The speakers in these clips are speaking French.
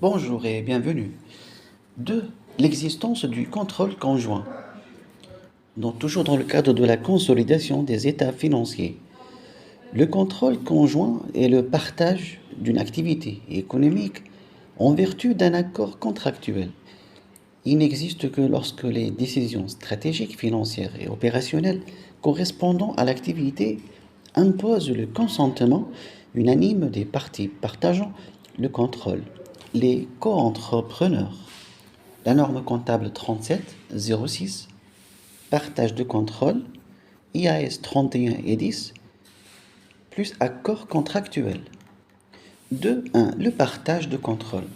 Bonjour et bienvenue. 2. L'existence du contrôle conjoint, toujours dans le cadre de la consolidation des états financiers. Le contrôle conjoint est le partage d'une activité économique en vertu d'un accord contractuel. Il n'existe que lorsque les décisions stratégiques, financières et opérationnelles correspondant à l'activité imposent le consentement unanime des parties partageant le contrôle, les co-entrepreneurs. La norme comptable 3706, partage de contrôle, IAS 31 et 10, plus accord contractuel. 2.1. Le partage de contrôle.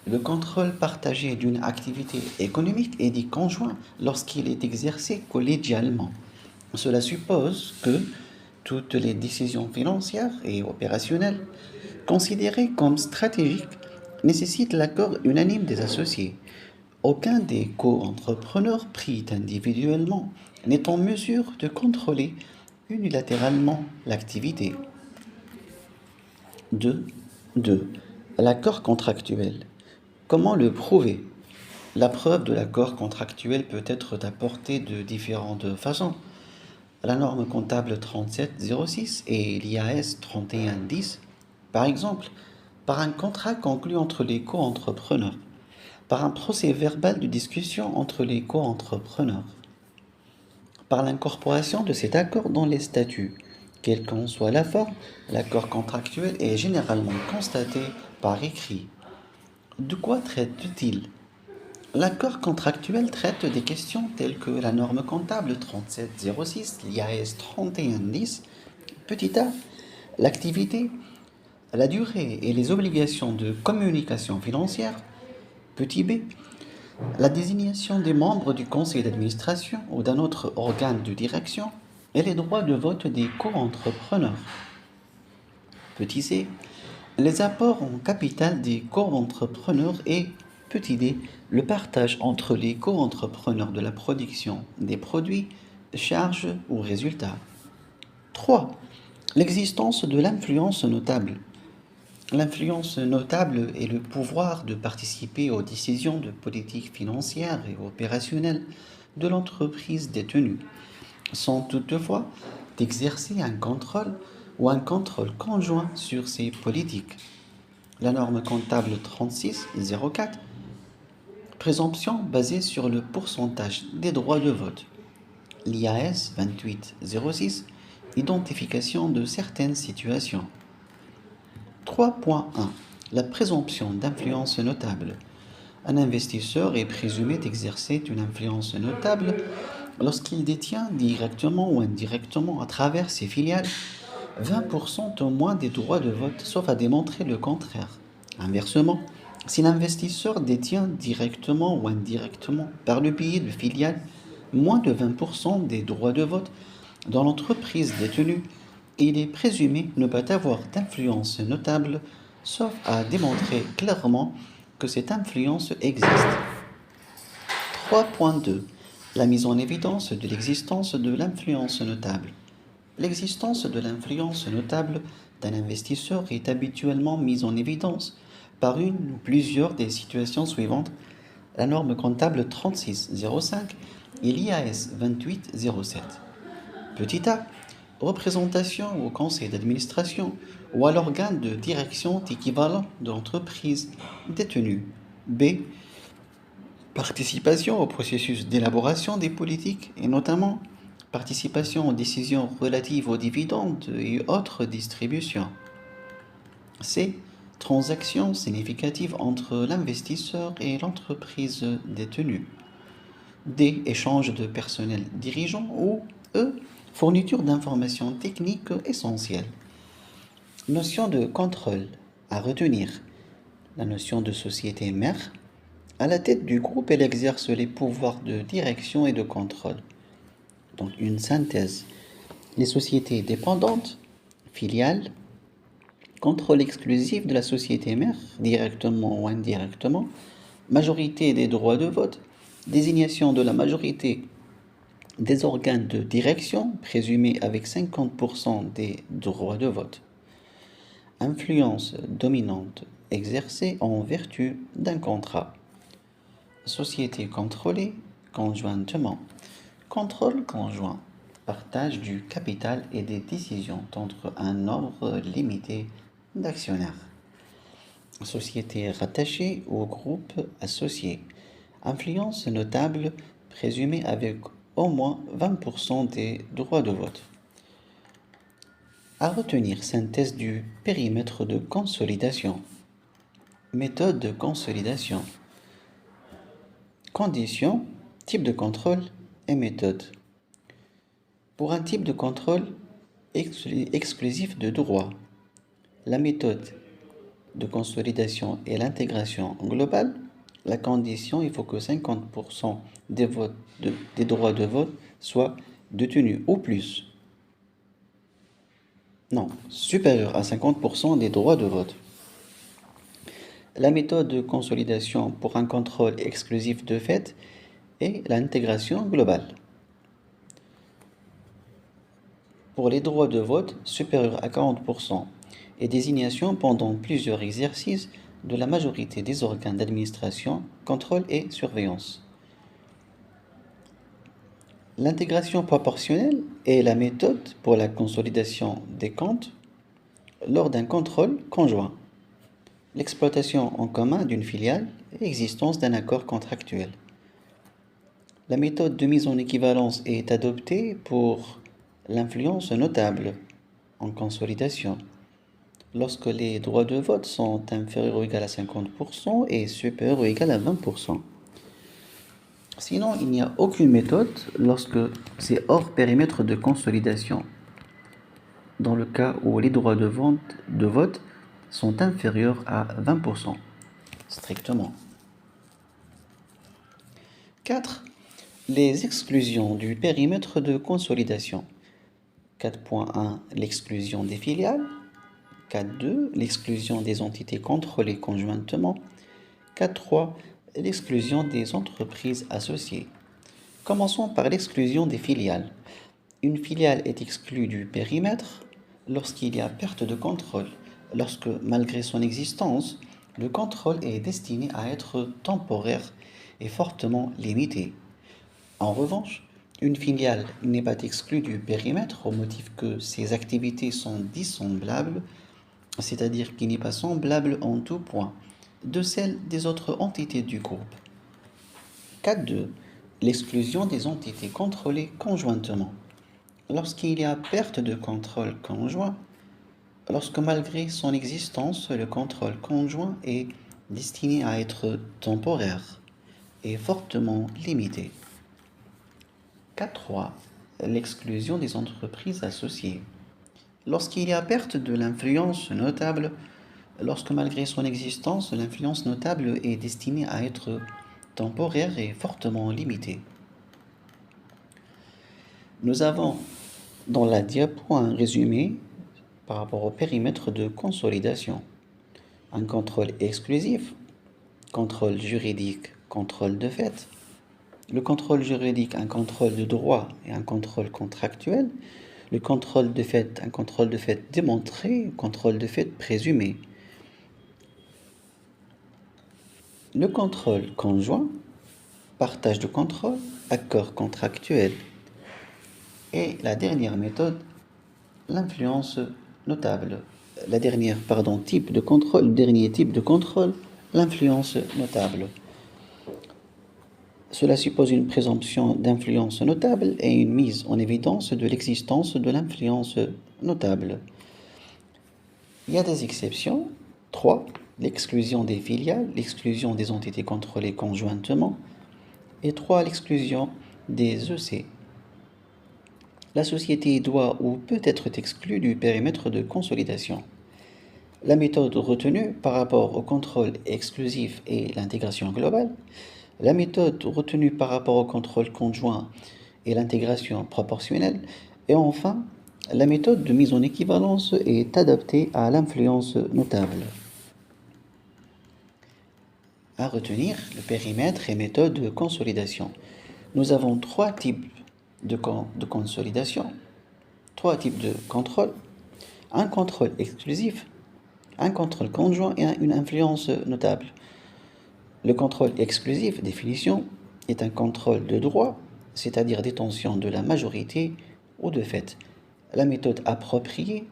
Le contrôle partagé d'une activité économique est dit conjoint lorsqu'il est exercé collégialement. Cela suppose que toutes les décisions financières et opérationnelles considérées comme stratégiques nécessitent l'accord unanime des associés. Aucun des co-entrepreneurs pris individuellement n'est en mesure de contrôler unilatéralement l'activité. 2. 2. L'accord contractuel. Comment le prouver? La preuve de l'accord contractuel peut être apportée de différentes façons. La norme comptable 3706 et l'IAS 3110, par exemple, par un contrat conclu entre les co-entrepreneurs, par un procès verbal de discussion entre les co-entrepreneurs, par l'incorporation de cet accord dans les statuts. Quelle qu'en soit la forme, l'accord contractuel est généralement constaté par écrit. De quoi traite-t-il? L'accord contractuel traite des questions telles que la norme comptable 3706, l'IAS 3110, petit a, l'activité, la durée et les obligations de communication financière, petit b, la désignation des membres du conseil d'administration ou d'un autre organe de direction et les droits de vote des co-entrepreneurs. Petit c, les apports en capital des co-entrepreneurs et petit d, le partage entre les co-entrepreneurs de la production des produits, charges ou résultats. 3. L'existence de l'influence notable. L'influence notable est le pouvoir de participer aux décisions de politique financière et opérationnelle de l'entreprise détenue, sans toutefois d'exercer un contrôle ou un contrôle conjoint sur ces politiques. La norme comptable 3604, présomption basée sur le pourcentage des droits de vote. L'IAS 2806, identification de certaines situations. 3.1. La présomption d'influence notable. Un investisseur est présumé d'exercer une influence notable lorsqu'il détient directement ou indirectement à travers ses filiales 20% au moins des droits de vote, sauf à démontrer le contraire. Inversement, si l'investisseur détient directement ou indirectement par le biais de filiales moins de 20% des droits de vote dans l'entreprise détenue, il est présumé ne pas avoir d'influence notable, sauf à démontrer clairement que cette influence existe. 3.2. La mise en évidence de l'existence de l'influence notable. L'existence de l'influence notable d'un investisseur est habituellement mise en évidence par une ou plusieurs des situations suivantes: la norme comptable 3605 et l'IAS 2807. Petit a, représentation au conseil d'administration ou à l'organe de direction équivalent de l'entreprise détenue. B. Participation au processus d'élaboration des politiques et notamment participation aux décisions relatives aux dividendes et autres distributions. C. Transactions significatives entre l'investisseur et l'entreprise détenue. D. Échange de personnel dirigeant ou E. Fourniture d'informations techniques essentielles. Notion de contrôle à retenir. La notion de société mère. À la tête du groupe, elle exerce les pouvoirs de direction et de contrôle. Donc une synthèse. Les sociétés dépendantes, filiales, contrôle exclusif de la société mère, directement ou indirectement, majorité des droits de vote, désignation de la majorité des organes de direction, présumés avec 50% des droits de vote, influence dominante exercée en vertu d'un contrat. Société contrôlée conjointement. Contrôle conjoint. Partage du capital et des décisions entre un nombre limité d'actionnaires. Société rattachée au groupe associé. Influence notable présumée avec au moins 20% des droits de vote. À retenir, synthèse du périmètre de consolidation. Méthode de consolidation. Conditions, type de contrôle et méthode. Pour un type de contrôle exclusif de droit, la méthode de consolidation et l'intégration globale, la condition, il faut que 50% des droits de vote soient détenus ou plus. Non, supérieur à 50% des droits de vote. La méthode de consolidation pour un contrôle exclusif de fait est l'intégration globale. Pour les droits de vote supérieurs à 40% et désignation pendant plusieurs exercices de la majorité des organes d'administration, contrôle et surveillance. L'intégration proportionnelle est la méthode pour la consolidation des comptes lors d'un contrôle conjoint. L'exploitation en commun d'une filiale et l'existence d'un accord contractuel. La méthode de mise en équivalence est adoptée pour l'influence notable en consolidation lorsque les droits de vote sont inférieurs ou égaux à 50% et supérieurs ou égaux à 20%. Sinon, il n'y a aucune méthode lorsque c'est hors périmètre de consolidation, dans le cas où les droits de vote sont inférieurs à 20%, strictement. 4. Les exclusions du périmètre de consolidation. 4.1. L'exclusion des filiales. 4.2. L'exclusion des entités contrôlées conjointement. 4.3. L'exclusion des entreprises associées. Commençons par l'exclusion des filiales. Une filiale est exclue du périmètre lorsqu'il y a perte de contrôle, lorsque, malgré son existence, le contrôle est destiné à être temporaire et fortement limité. En revanche, une filiale n'est pas exclue du périmètre au motif que ses activités sont dissemblables, c'est-à-dire qu'il n'est pas semblable en tout point de celles des autres entités du groupe. 4.2. L'exclusion des entités contrôlées conjointement. Lorsqu'il y a perte de contrôle conjoint, lorsque malgré son existence, le contrôle conjoint est destiné à être temporaire et fortement limité. 4.3. L'exclusion des entreprises associées. Lorsqu'il y a perte de l'influence notable, lorsque malgré son existence, l'influence notable est destinée à être temporaire et fortement limitée. Nous avons dans la diapo un résumé par rapport au périmètre de consolidation. Un contrôle exclusif, contrôle juridique, contrôle de fait. Le contrôle juridique, un contrôle de droit et un contrôle contractuel. Le contrôle de fait, un contrôle de fait démontré, un contrôle de fait présumé. Le contrôle conjoint, partage de contrôle, accord contractuel. Et la dernière méthode, l'influence notable. Type de contrôle, le dernier type de contrôle, l'influence notable. Cela suppose une présomption d'influence notable et une mise en évidence de l'existence de l'influence notable. Il y a des exceptions. 3. L'exclusion des filiales, l'exclusion des entités contrôlées conjointement. Et 3. L'exclusion des EC. La société doit ou peut être exclue du périmètre de consolidation. La méthode retenue par rapport au contrôle exclusif et l'intégration globale. La méthode retenue par rapport au contrôle conjoint et l'intégration proportionnelle. Et enfin, la méthode de mise en équivalence est adaptée à l'influence notable. À retenir, le périmètre et méthode de consolidation. Nous avons 3 types de consolidation, 3 types de contrôle. Un contrôle exclusif, Un contrôle conjoint et une influence notable. Le contrôle exclusif, définition, est un contrôle de droit, c'est-à-dire détention de la majorité ou de fait. La méthode appropriée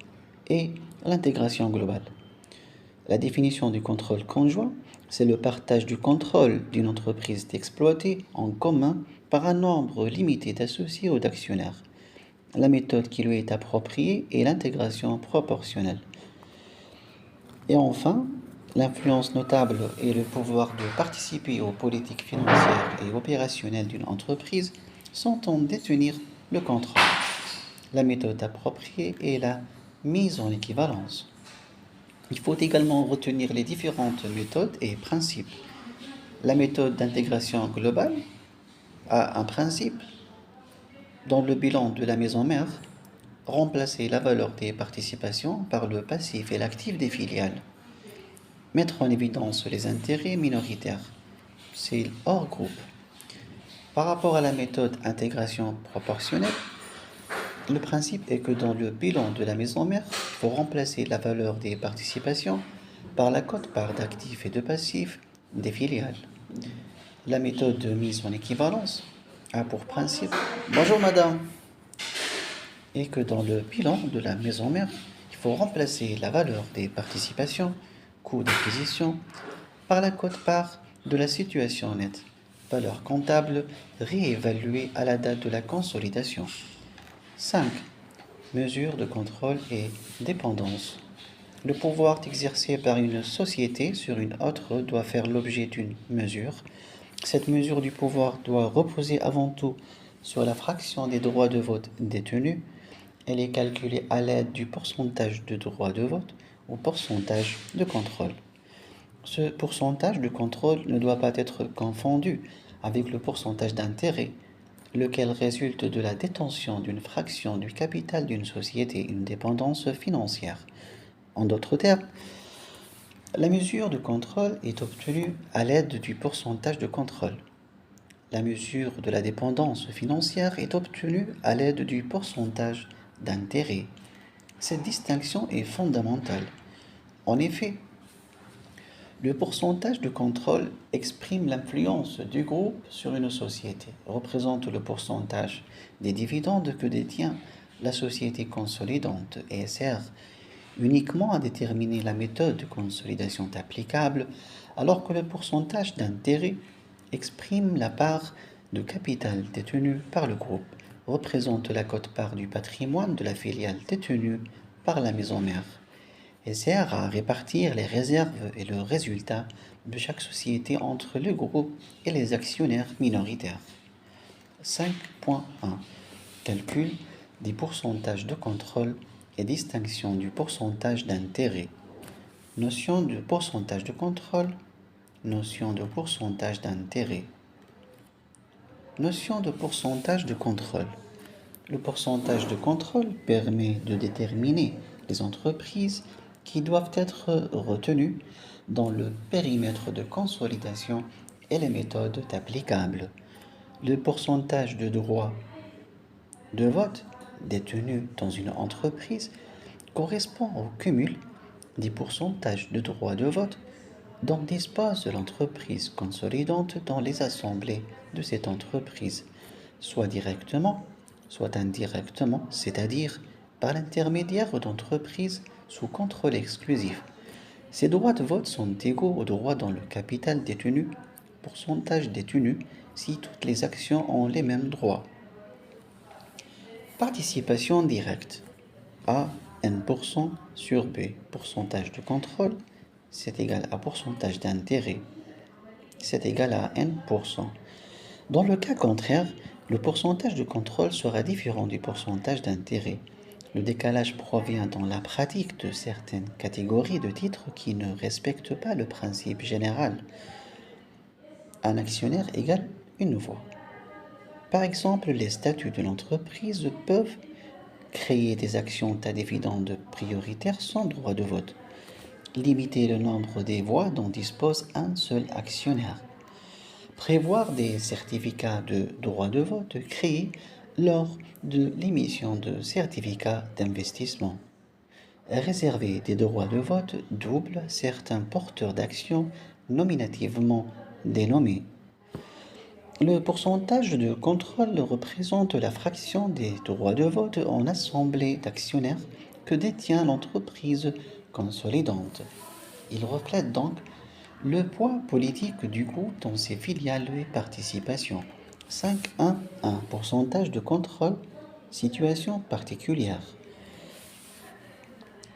est l'intégration globale. La définition du contrôle conjoint, c'est le partage du contrôle d'une entreprise d'exploiter en commun par un nombre limité d'associés ou d'actionnaires. La méthode qui lui est appropriée est l'intégration proportionnelle. Et enfin, l'influence notable et le pouvoir de participer aux politiques financières et opérationnelles d'une entreprise sont en détenir le contrôle. La méthode appropriée est la mise en équivalence. Il faut également retenir les différentes méthodes et principes. La méthode d'intégration globale a un principe. Dans le bilan de la maison mère, remplacer la valeur des participations par le passif et l'actif des filiales. Mettre en évidence les intérêts minoritaires. C'est hors groupe. Par rapport à la méthode intégration proportionnelle, le principe est que dans le bilan de la maison mère, il faut remplacer la valeur des participations par la quote-part d'actifs et de passifs des filiales. La méthode de mise en équivalence a pour principe bonjour madame, et que dans le bilan de la maison mère, il faut remplacer la valeur des participations, coût d'acquisition, par la quote-part de la situation nette, valeur comptable réévaluée à la date de la consolidation. 5. Mesures de contrôle et dépendance. Le pouvoir exercé par une société sur une autre doit faire l'objet d'une mesure. Cette mesure du pouvoir doit reposer avant tout sur la fraction des droits de vote détenus. Elle est calculée à l'aide du pourcentage de droits de vote ou pourcentage de contrôle. Ce pourcentage de contrôle ne doit pas être confondu avec le pourcentage d'intérêt, lequel résulte de la détention d'une fraction du capital d'une société, une dépendance financière. En d'autres termes, la mesure de contrôle est obtenue à l'aide du pourcentage de contrôle. La mesure de la dépendance financière est obtenue à l'aide du pourcentage d'intérêt. Cette distinction est fondamentale. En effet, le pourcentage de contrôle exprime l'influence du groupe sur une société, représente le pourcentage des dividendes que détient la société consolidante et sert uniquement à déterminer la méthode de consolidation applicable, alors que le pourcentage d'intérêt exprime la part de capital détenue par le groupe, représente la quote-part du patrimoine de la filiale détenue par la maison mère et sert à répartir les réserves et le résultat de chaque société entre le groupe et les actionnaires minoritaires. 5.1 Calcul des pourcentages de contrôle et distinction du pourcentage d'intérêt. Notion de pourcentage de contrôle, notion de pourcentage d'intérêt. Notion de pourcentage de contrôle. Le pourcentage de contrôle permet de déterminer les entreprises qui doivent être retenues dans le périmètre de consolidation et les méthodes applicables. Le pourcentage de droits de vote détenus dans une entreprise correspond au cumul des pourcentages de droits de vote dont dispose l'entreprise consolidante dans les assemblées de cette entreprise, soit directement, soit indirectement, c'est-à-dire par l'intermédiaire d'entreprises sous contrôle exclusif. Ces droits de vote sont égaux aux droits dans le capital détenu, pourcentage détenu, si toutes les actions ont les mêmes droits. Participation directe. A, N% sur B. Pourcentage de contrôle, c'est égal à pourcentage d'intérêt, c'est égal à N%. Dans le cas contraire, le pourcentage de contrôle sera différent du pourcentage d'intérêt. Le décalage provient dans la pratique de certaines catégories de titres qui ne respectent pas le principe général. Un actionnaire égale une voix. Par exemple, les statuts de l'entreprise peuvent créer des actions à dividendes prioritaires sans droit de vote, limiter le nombre des voix dont dispose un seul actionnaire, prévoir des certificats de droit de vote créés lors de l'émission de certificats d'investissement, réserver des droits de vote doubles à certains porteurs d'actions nominativement dénommés. Le pourcentage de contrôle représente la fraction des droits de vote en assemblée d'actionnaires que détient l'entreprise consolidante. Il reflète donc le poids politique du groupe dans ses filiales et participations. 5.1.1 pourcentage de contrôle, situation particulière.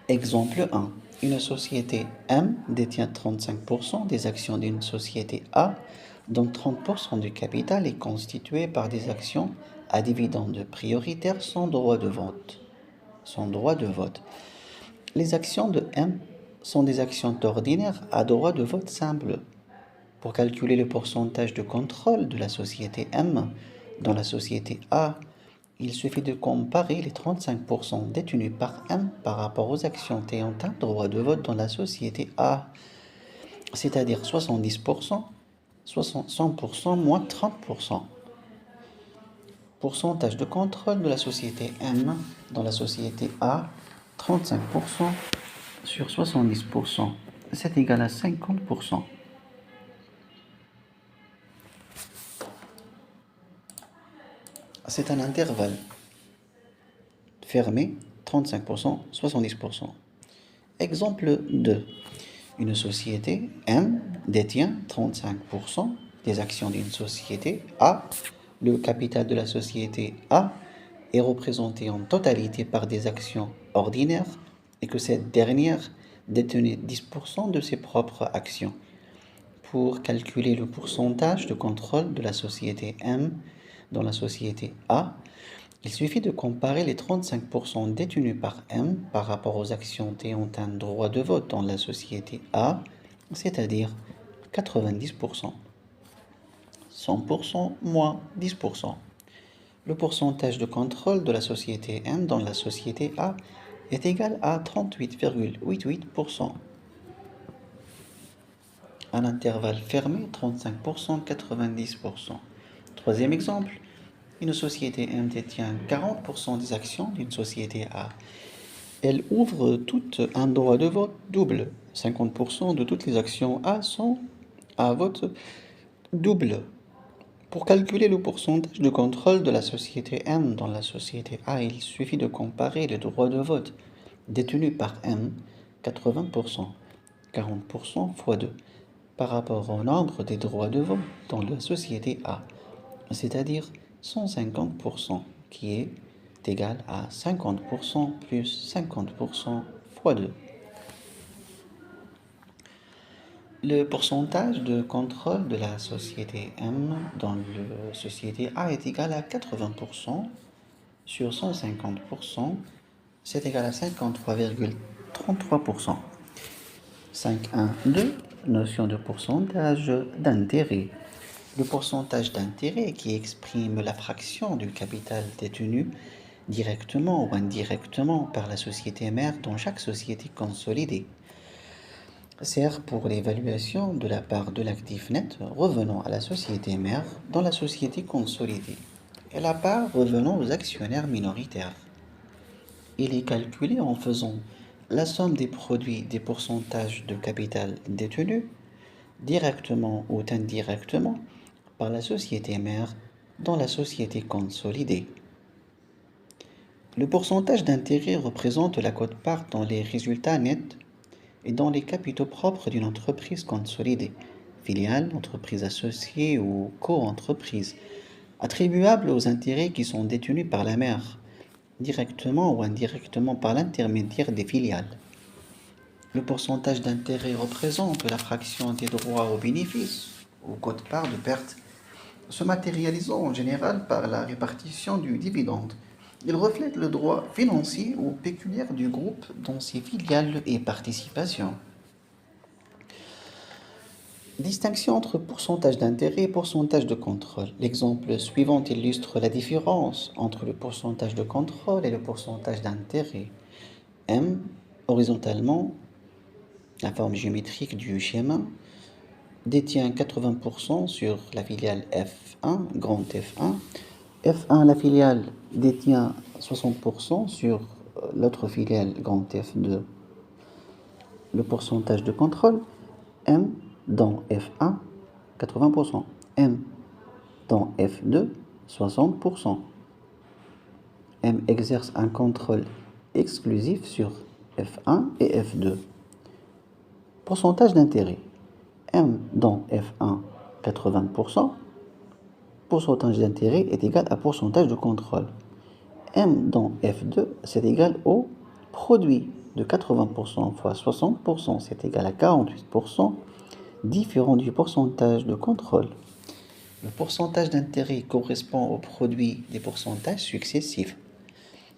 Exemple 1. Une société M détient 35% des actions d'une société A, dont 30% du capital est constitué par des actions à dividendes prioritaires sans droit de vote. Sans droit de vote. Les actions de M sont des actions ordinaires à droit de vote simple. Pour calculer le pourcentage de contrôle de la société M dans la société A, il suffit de comparer les 35% détenus par M par rapport aux actions ayant un droit de vote dans la société A, c'est-à-dire 70%, 100% moins 30%. Pourcentage de contrôle de la société M dans la société A, 35% sur 70%, c'est égal à 50%. C'est un intervalle fermé, 35%, 70%. Exemple 2. Une société M détient 35% des actions d'une société A. Le capital de la société A est représenté en totalité par des actions ordinaires et que cette dernière détenait 10% de ses propres actions. Pour calculer le pourcentage de contrôle de la société M dans la société A, il suffit de comparer les 35% détenus par M par rapport aux actions ayant un droit de vote dans la société A, c'est-à-dire 90%. 100% moins 10%. Le pourcentage de contrôle de la société M dans la société A est égal à 38,88%. Un intervalle fermé, 35%, 90%. Troisième exemple, une société M détient 40% des actions d'une société A. Elle ouvre toutes un droit de vote double. 50% de toutes les actions A sont à vote double. Pour calculer le pourcentage de contrôle de la société M dans la société A, il suffit de comparer les droits de vote détenus par M, 80%, 40% fois 2, par rapport au nombre des droits de vote dans la société A, c'est-à-dire 150%, qui est égal à 50% plus 50% fois 2. Le pourcentage de contrôle de la société M dans la société A est égal à 80% sur 150%, c'est égal à 53,33%. 5.1.2, notion de pourcentage d'intérêt. Le pourcentage d'intérêt qui exprime la fraction du capital détenu directement ou indirectement par la société mère dans chaque société consolidée sert pour l'évaluation de la part de l'actif net revenant à la société mère dans la société consolidée et la part revenant aux actionnaires minoritaires. Il est calculé en faisant la somme des produits des pourcentages de capital détenus, directement ou indirectement, par la société mère dans la société consolidée. Le pourcentage d'intérêt représente la quote-part dans les résultats nets et dans les capitaux propres d'une entreprise consolidée, filiale, entreprise associée ou co-entreprise, attribuable aux intérêts qui sont détenus par la mère, directement ou indirectement par l'intermédiaire des filiales. Le pourcentage d'intérêt représente la fraction des droits au bénéfice ou quote-part de perte, se matérialisant en général par la répartition du dividende. Il reflète le droit financier ou pécuniaire du groupe dans ses filiales et participations. Distinction entre pourcentage d'intérêt et pourcentage de contrôle. L'exemple suivant illustre la différence entre le pourcentage de contrôle et le pourcentage d'intérêt. M, horizontalement, la forme géométrique du schéma, détient 80% sur la filiale F1, grand F1. F1, la filiale, détient 60% sur l'autre filiale grand F2, le pourcentage de contrôle, M dans F1, 80%, M dans F2, 60%. M exerce un contrôle exclusif sur F1 et F2. Pourcentage d'intérêt. M dans F1, 80%. Pourcentage d'intérêt est égal à pourcentage de contrôle. M dans F2, c'est égal au produit de 80% fois 60%, c'est égal à 48%, différent du pourcentage de contrôle. Le pourcentage d'intérêt correspond au produit des pourcentages successifs.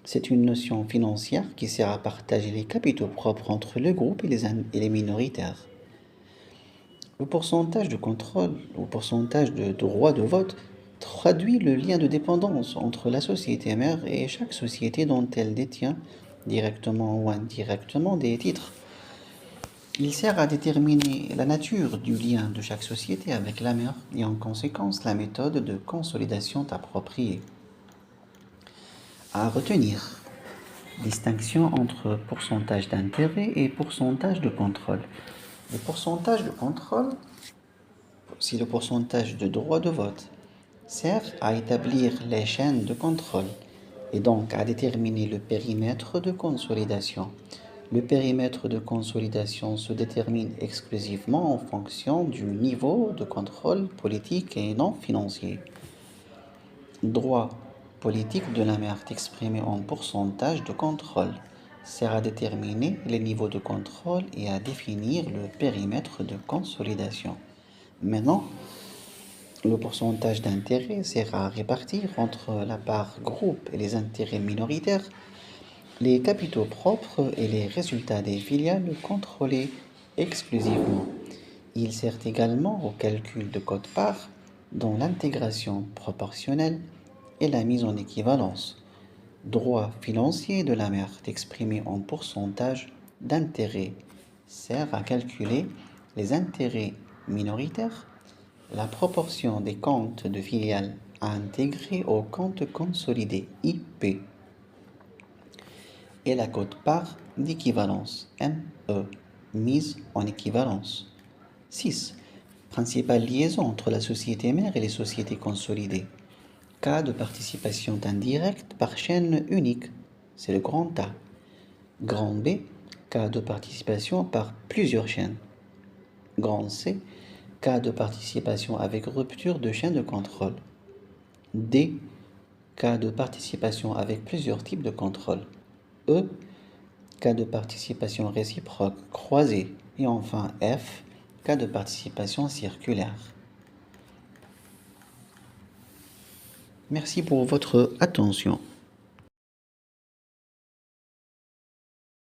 C'est une notion financière qui sert à partager les capitaux propres entre le groupe et les minoritaires. Le pourcentage de contrôle ou pourcentage de droit de vote traduit le lien de dépendance entre la société mère et chaque société dont elle détient directement ou indirectement des titres. Il sert à déterminer la nature du lien de chaque société avec la mère et en conséquence la méthode de consolidation appropriée. À retenir, distinction entre pourcentage d'intérêt et pourcentage de contrôle. Le pourcentage de contrôle, c'est le pourcentage de droit de vote, sert à établir les chaînes de contrôle et donc à déterminer le périmètre de consolidation. Le périmètre de consolidation se détermine exclusivement en fonction du niveau de contrôle politique et non financier. Droit politique de la mère exprimé en pourcentage de contrôle sert à déterminer les niveaux de contrôle et à définir le périmètre de consolidation. Maintenant, le pourcentage d'intérêt sert à répartir entre la part groupe et les intérêts minoritaires les capitaux propres et les résultats des filiales contrôlées exclusivement. Il sert également au calcul de quote-part dont l'intégration proportionnelle et la mise en équivalence. Droit financier de la mère exprimé en pourcentage d'intérêt sert à calculer les intérêts minoritaires, la proportion des comptes de filiales à intégrer au compte consolidé IP et la quote-part d'équivalence ME, mise en équivalence. 6. Principale liaison entre la société mère et les sociétés consolidées. Cas de participation indirecte par chaîne unique, c'est le grand A. Grand B, cas de participation par plusieurs chaînes. Grand C, cas de participation avec rupture de chaîne de contrôle. D, cas de participation avec plusieurs types de contrôle. E, cas de participation réciproque croisée. Et enfin F, cas de participation circulaire. Merci pour votre attention.